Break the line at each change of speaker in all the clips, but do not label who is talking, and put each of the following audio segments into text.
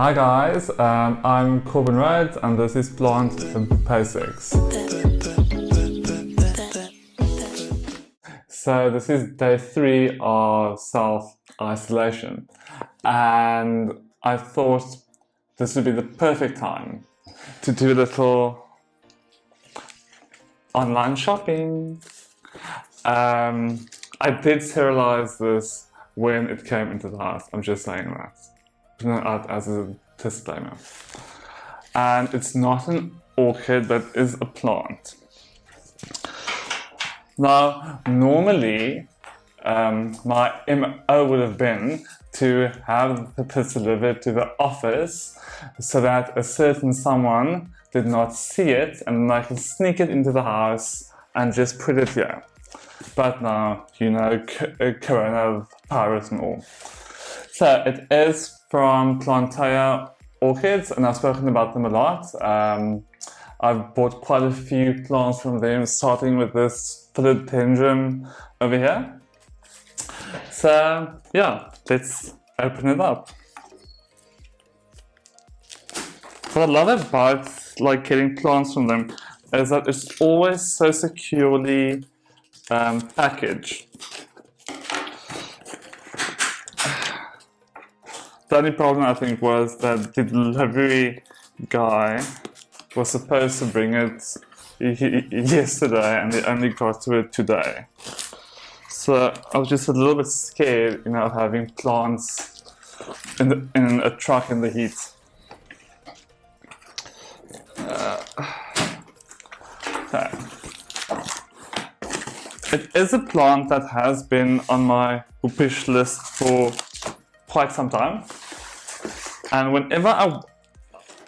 Hi guys, I'm Corbin Red and this is Plantae Basics. So this is day 3 of self-isolation and I thought this would be the perfect time to do a little online shopping. I did serialize this when it came into the house, I'm just saying that. Out as a disclaimer. And it's not an orchid, but is a plant. Now, normally, my MO would have been to have this delivered to the office so that a certain someone did not see it and I can sneak it into the house and just put it here. But now, you know, coronavirus and all. So it is from Plantae Orchids and I've spoken about them a lot. I've bought quite a few plants from them, starting with this philodendron over here. So yeah, let's open it up. What I love about getting plants from them is that it's always so securely packaged. The only problem I think was that the delivery guy was supposed to bring it yesterday and they only got to it today. So I was just a little bit scared, you know, of having plants in a truck in the heat. Okay. It is a plant that has been on my wish list for quite some time. And whenever I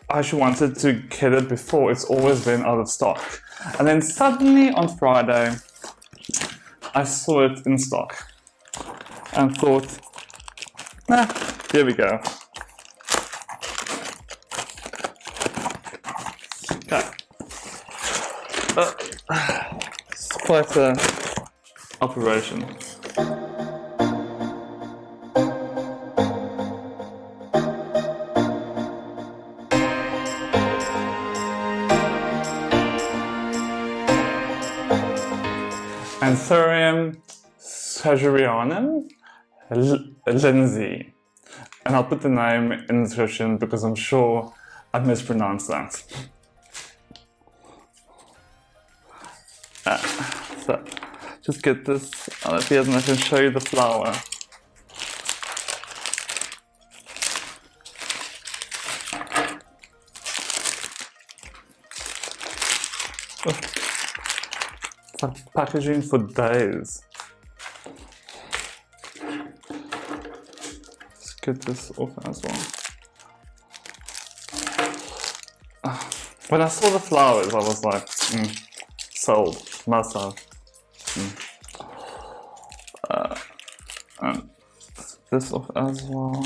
actually wanted to get it before, it's always been out of stock. And then suddenly on Friday, I saw it in stock and thought, nah, here we go. Okay. It's quite an operation. Anthurium Sagerianum Lindsay. And I'll put the name in the description because I'm sure I mispronounced that. So, just get this out of here and I can show you the flower. Packaging for days. Let's get this off as well. When I saw the flowers, I was like, sold, must have. And this off as well.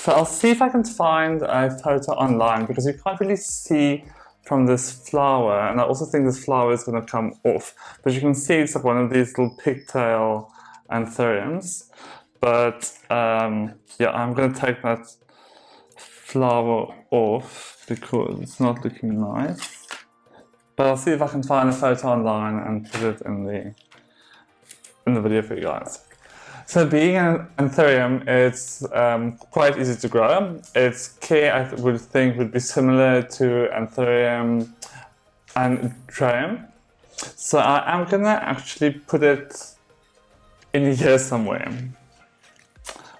So I'll see if I can find a photo online because you can't really see from this flower, and I also think this flower is going to come off. But you can see it's like one of these little pigtail anthuriums. But yeah, I'm going to take that flower off because it's not looking nice. But I'll see if I can find a photo online and put it in the video for you guys. So being an anthurium, it's quite easy to grow. Its care, I would think, would be similar to Anthurium anthurium. So I am gonna actually put it in here somewhere,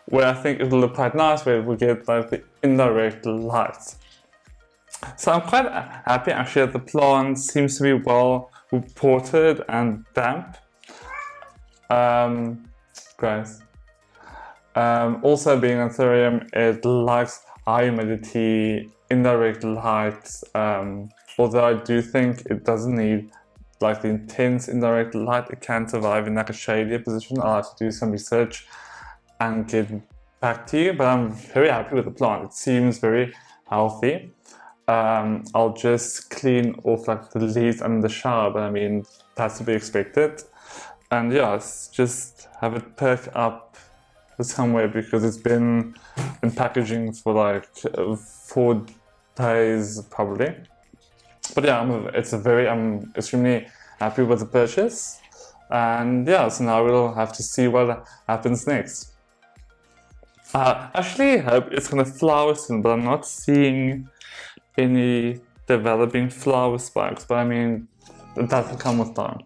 where I think it will look quite nice, where it will get like the indirect light. So I'm quite happy actually that the plant seems to be well reported and damp. Great. Also being Anthurium, it likes high humidity, indirect light, although I do think it doesn't need like the intense indirect light. It can survive in like a shadier position. I'll have to do some research and get back to you, but I'm very happy with the plant. It seems very healthy. I'll just clean off like the leaves and the shower, but I mean, that's to be expected. And yeah, just have it perk up some way because it's been in packaging for like 4 days probably. But yeah, I'm extremely happy with the purchase. And yeah, so now we'll have to see what happens next. Actually, I hope it's gonna flower soon, but I'm not seeing any developing flower spikes. But I mean, that will come with time.